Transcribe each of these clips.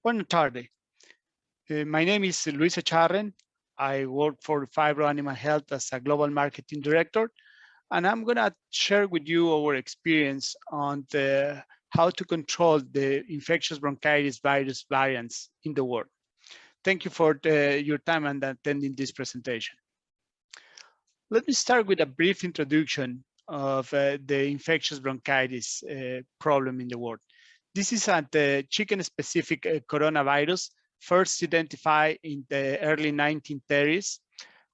Buenas tardes. My name is Luis Etcharren. I work for Phibro Animal Health as a global marketing director, and I'm going to share with you our experience on how to control the infectious bronchitis virus variants in the world. Thank you for your time and attending this presentation. Let me start with a brief introduction of the infectious bronchitis problem in the world. This is a chicken-specific coronavirus first identified in the early 1930s.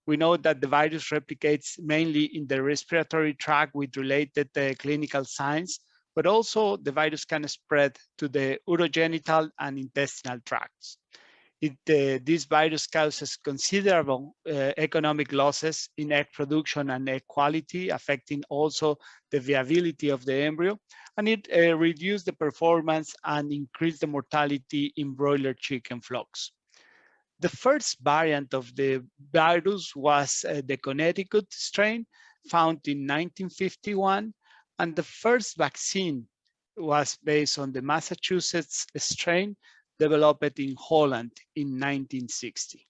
We know that the virus replicates mainly in the respiratory tract with related clinical signs, but also the virus can spread to the urogenital and intestinal tracts. This virus causes considerable economic losses in egg production and egg quality, affecting also the viability of the embryo, and it reduced the performance and increased the mortality in broiler chicken flocks. The first variant of the virus was the Connecticut strain, found in 1951, and the first vaccine was based on the Massachusetts strain, developed in Holland in 1960.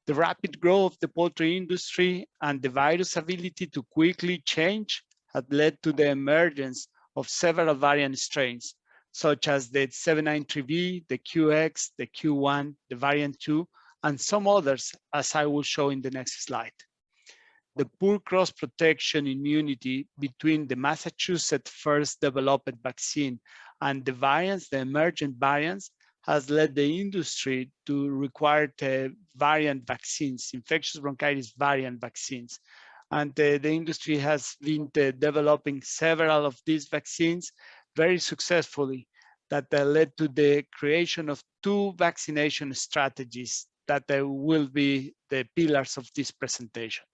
The rapid growth of the poultry industry and the virus ability to quickly change had led to the emergence of several variant strains, such as the 793B, the QX, the Q1, the variant 2, and some others, as I will show in the next slide. The poor cross-protection immunity between the Massachusetts first developed vaccine and the variants, the emergent variants, has led the industry to require variant vaccines, infectious bronchitis variant vaccines. And the industry has been developing several of these vaccines very successfully that led to the creation of 2 vaccination strategies that will be the pillars of this presentation.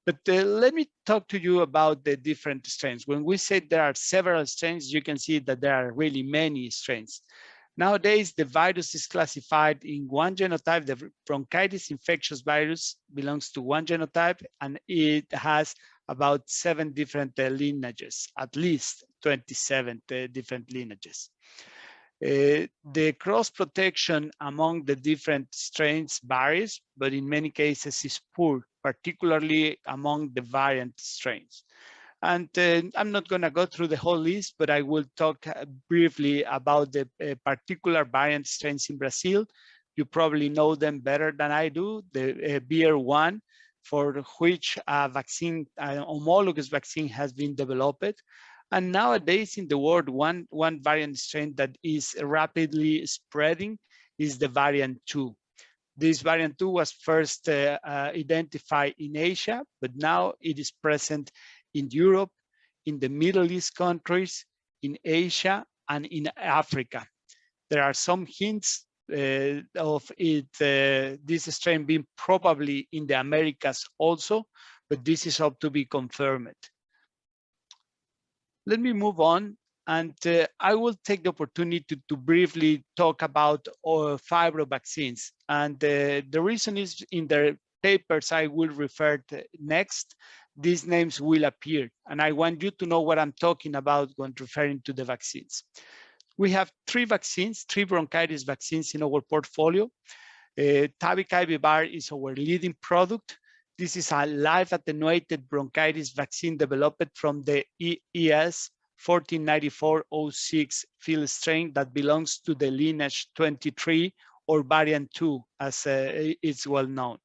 But let me talk to you about the different strains. When we say there are several strains, you can see that there are really many strains. Nowadays, the virus is classified in one genotype. The bronchitis infectious virus belongs to one genotype, and it has about 7 different lineages, at least 27 different lineages. The cross protection among the different strains varies, but in many cases is poor, particularly among the variant strains. And I'm not going to go through the whole list, but I will talk briefly about the particular variant strains in Brazil. You probably know them better than I do, the BR1, for which a vaccine, an homologous vaccine has been developed. And nowadays in the world, one variant strain that is rapidly spreading is the variant 2. This variant 2 was first identified in Asia, but now it is present in Europe, in the Middle East countries, in Asia, and in Africa. There are some hints of this strain being probably in the Americas also, but this is up to be confirmed. Let me move on, and I will take the opportunity to briefly talk about Phibro vaccines. And the reason is in the papers I will refer to next, these names will appear. And I want you to know what I'm talking about when referring to the vaccines. We have 3 vaccines, 3 bronchitis vaccines in our portfolio. Tabik is our leading product. This is a live attenuated bronchitis vaccine developed from the ES 1494-06 field strain that belongs to the lineage 23 or variant 2, as it's well known.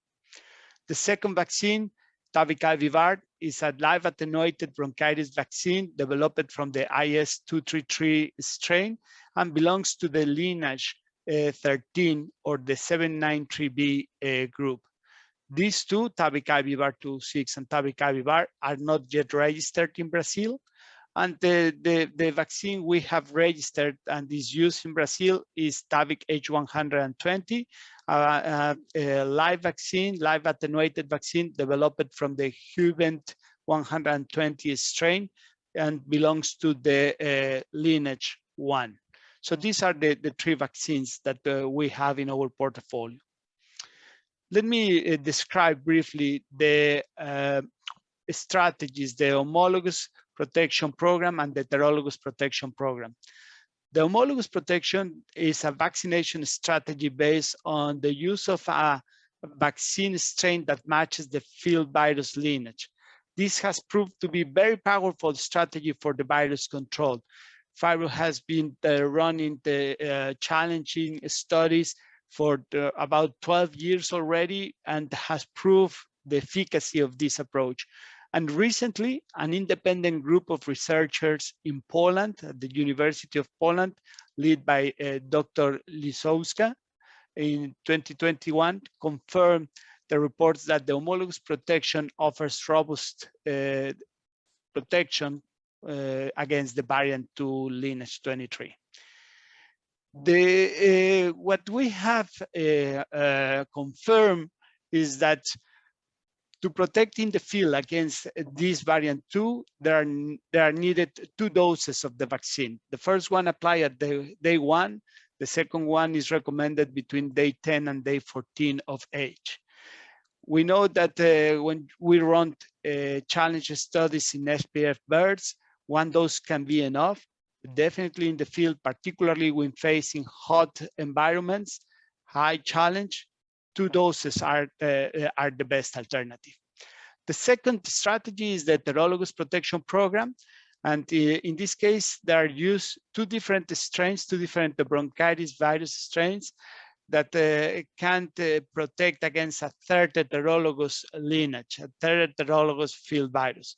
The second vaccine, Tabik is a live attenuated bronchitis vaccine developed from the IS 233 strain and belongs to the lineage 13 or the 793B group. These 2, Tabik-26 and Tabik are not yet registered in Brazil. And the vaccine we have registered and is used in Brazil is Tabik H120, a live vaccine, live attenuated vaccine developed from the Hubent 120 strain and belongs to the lineage 1. So these are the 3 vaccines that we have in our portfolio. Let me describe briefly the strategies, the homologous protection program and the heterologous protection program. The homologous protection is a vaccination strategy based on the use of a vaccine strain that matches the field virus lineage. This has proved to be a very powerful strategy for the virus control. Phibro has been running the challenging studies for about 12 years already and has proved the efficacy of this approach. And recently, an independent group of researchers in Poland, at the University of Poland, led by Dr. Lisowska, in 2021, confirmed the reports that the homologous protection offers robust protection against the variant 2 lineage 23. What we have confirmed is that to protect in the field against this variant 2, there are needed 2 doses of the vaccine. The first one applied at day 1. The second one is recommended between day 10 and day 14 of age. We know that when we run challenge studies in SPF birds, 1 dose can be enough. Definitely in the field, particularly when facing hot environments, high challenge, 2 doses are the best alternative. The second strategy is the Heterologous protection program. And in this case, there are used 2 different strains, 2 different bronchitis virus strains that can protect against a third heterologous lineage, a third heterologous field virus.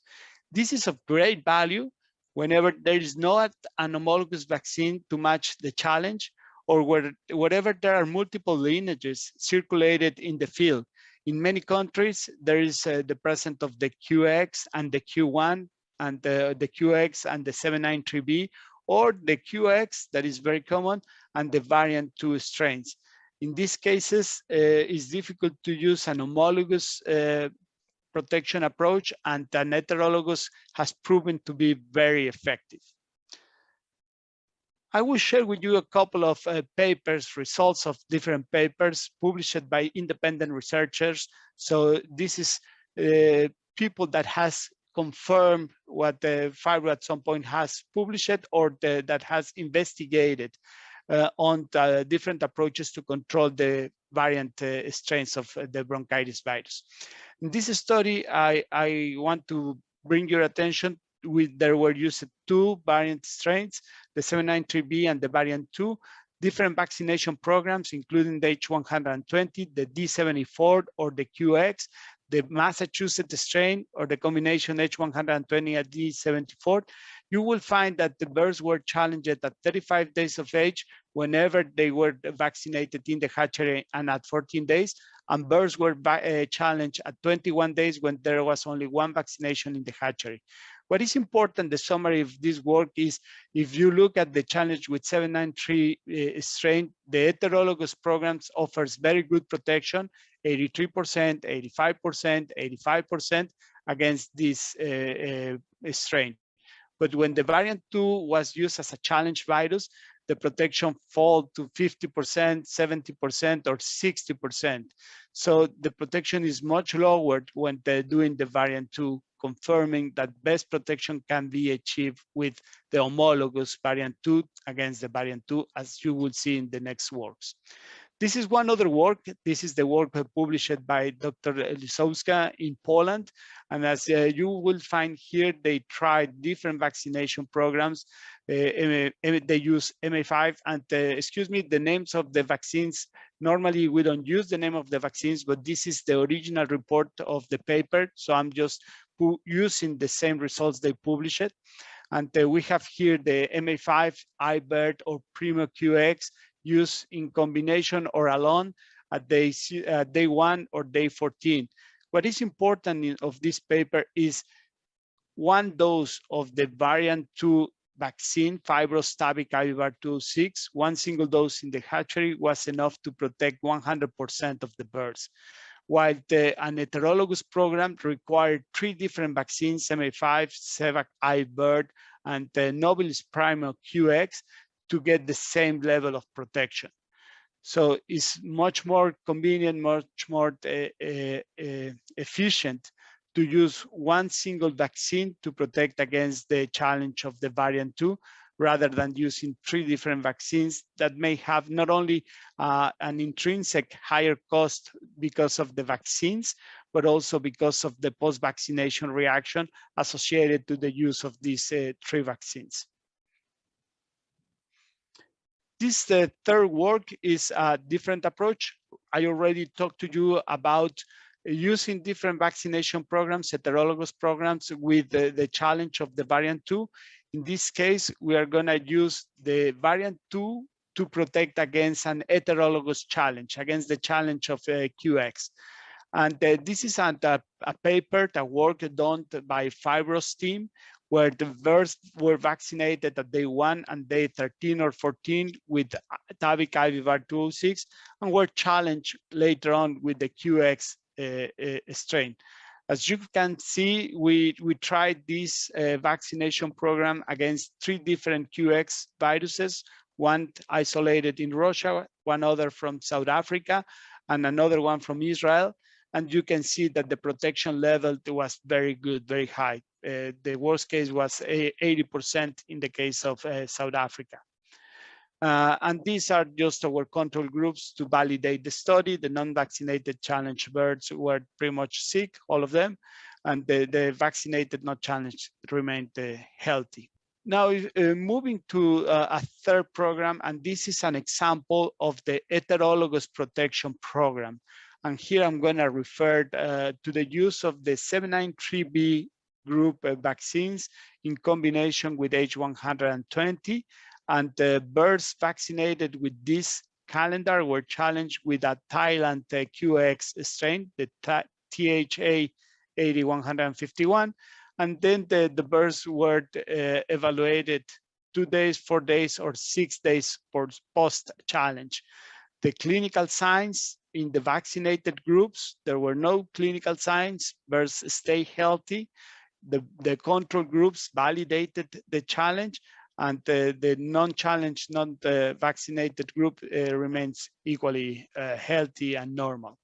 This is of great value whenever there is not an homologous vaccine to match the challenge, or wherever there are multiple lineages circulated in the field. In many countries, there is the presence of the QX and the Q1 and the QX and the 793B, or the QX that is very common, and the variant 2 strains. In these cases, it's difficult to use an homologous protection approach, and an heterologous has proven to be very effective. I will share with you a couple of papers, results of different papers published by independent researchers. So this is people that has confirmed what the Phibro at some point has published, or that has investigated on the different approaches to control the variant strains of the bronchitis virus. In this study, I want to bring your attention there were used 2 variant strains, the 793B and the variant 2, different vaccination programs, including the H120, the D74 or the QX, the Massachusetts strain, or the combination H120 and D74. You will find that the birds were challenged at 35 days of age whenever they were vaccinated in the hatchery, and at 14 days, and birds were challenged at 21 days when there was only 1 vaccination in the hatchery. What is important, the summary of this work is, if you look at the challenge with 793 strain, the heterologous programs offers very good protection, 83%, 85%, 85% against this strain. But when the variant 2 was used as a challenge virus, the protection fall to 50%, 70%, or 60%. So the protection is much lower when they're doing the variant 2, confirming that best protection can be achieved with the homologous variant 2 against the variant 2, as you will see in the next works. This is one other work. This is the work published by Dr. Lisowska in Poland. And as you will find here, they tried different vaccination programs. They use MA5 and, excuse me, the names of the vaccines. Normally, we don't use the name of the vaccines, but this is the original report of the paper. So I'm just using the same results they published. And we have here the MA5, IBERT, or Primo QX, used in combination or alone at day 1 or day 14. What is important of this paper is 1 dose of the variant 2 vaccine, Phibro-Stabic IBV206, 1 single dose in the hatchery was enough to protect 100% of the birds. While an heterologous program required 3 different vaccines, MA5, Cevac IBERT, and Nobilis Primo QX, to get the same level of protection. So it's much more convenient, much more efficient to use 1 single vaccine to protect against the challenge of the variant 2, rather than using 3 different vaccines that may have not only an intrinsic higher cost because of the vaccines, but also because of the post-vaccination reaction associated to the use of these 3 vaccines. This third work is a different approach. I already talked to you about using different vaccination programs, heterologous programs with the challenge of the variant 2. In this case, we are going to use the variant 2 to protect against an heterologous challenge, against the challenge of QX. And this is a paper, a work done by Phibro's team, where the birds were vaccinated at day 1 and day 13 or 14 with Tabic IBV 206 and were challenged later on with the QX strain. As you can see, we tried this vaccination program against 3 different QX viruses, one isolated in Russia, one other from South Africa, and another one from Israel. And you can see that the protection level was very good, very high. The worst case was 80% in the case of South Africa. And these are just our control groups to validate the study. The non-vaccinated challenge birds were pretty much sick, all of them, and the vaccinated not challenged remained healthy. Now, moving to a third program, and this is an example of the heterologous protection program. And here I'm going to refer to the use of the 793B group vaccines in combination with H120. And the birds vaccinated with this calendar were challenged with a Thailand QX strain, the THA 8151. And then the birds were evaluated 2 days, 4 days, or 6 days post-challenge. The clinical signs in the vaccinated groups, there were no clinical signs, birds stay healthy. The control groups validated the challenge, and the non-challenge, non-vaccinated group remains equally healthy and normal.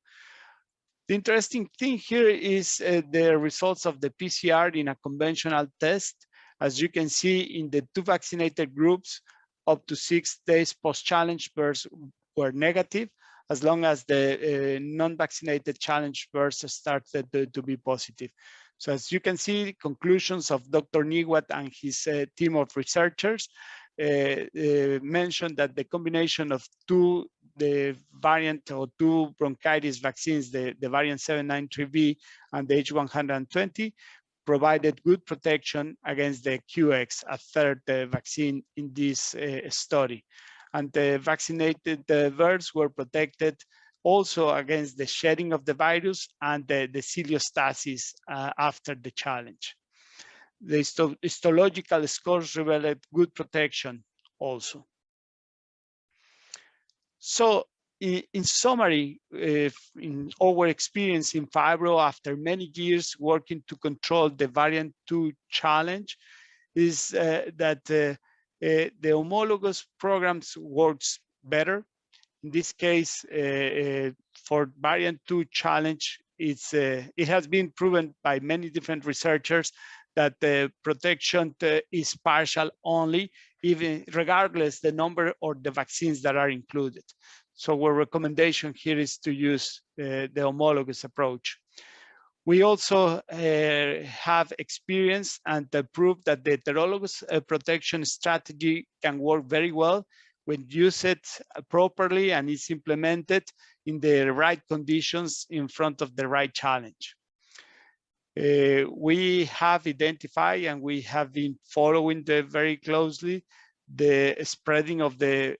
The interesting thing here is the results of the PCR in a conventional test. As you can see in the 2 vaccinated groups, up to 6 days post-challenge birds were negative, as long as the non-vaccinated challenge birds started to be positive. So as you can see, conclusions of Dr. Niwat and his team of researchers mentioned that the combination of the variant or 2 bronchitis vaccines, the variant 793B and the H120, provided good protection against the QX, a third vaccine in this study. And the vaccinated birds were protected also against the shedding of the virus and the celiostasis after the challenge. The histological scores revealed good protection also. So in summary, in our experience in Phibro, after many years working to control the variant 2 challenge, is that the homologous programs works better. In this case, for variant 2 challenge, it has been proven by many different researchers that the protection is partial only, even regardless the number or the vaccines that are included. So our recommendation here is to use the homologous approach. We also have experience and proof that the heterologous protection strategy can work very well when used properly and is implemented in the right conditions in front of the right challenge. We have identified and we have been following very closely the spreading of the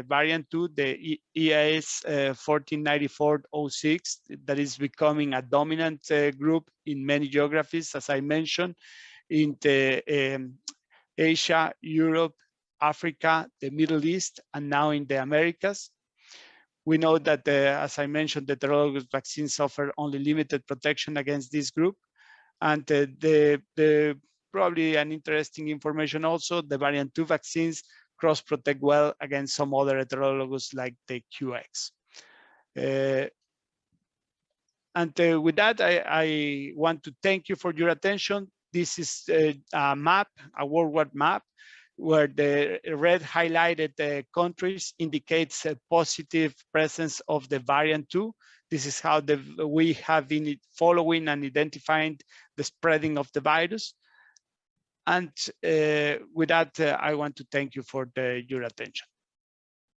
variant 2, the EAS 1494-06, that is becoming a dominant group in many geographies, as I mentioned, in the Asia, Europe, Africa, the Middle East, and now in the Americas. We know that, as I mentioned, the heterologous vaccines offer only limited protection against this group. And probably an interesting information also, the variant 2 vaccines cross-protect well against some other heterologous like the QX. With that, I want to thank you for your attention. This is a map, a worldwide map, where the red highlighted countries indicates a positive presence of the variant 2. This is how we have been following and identifying the spreading of the virus. And with that, I want to thank you for your attention.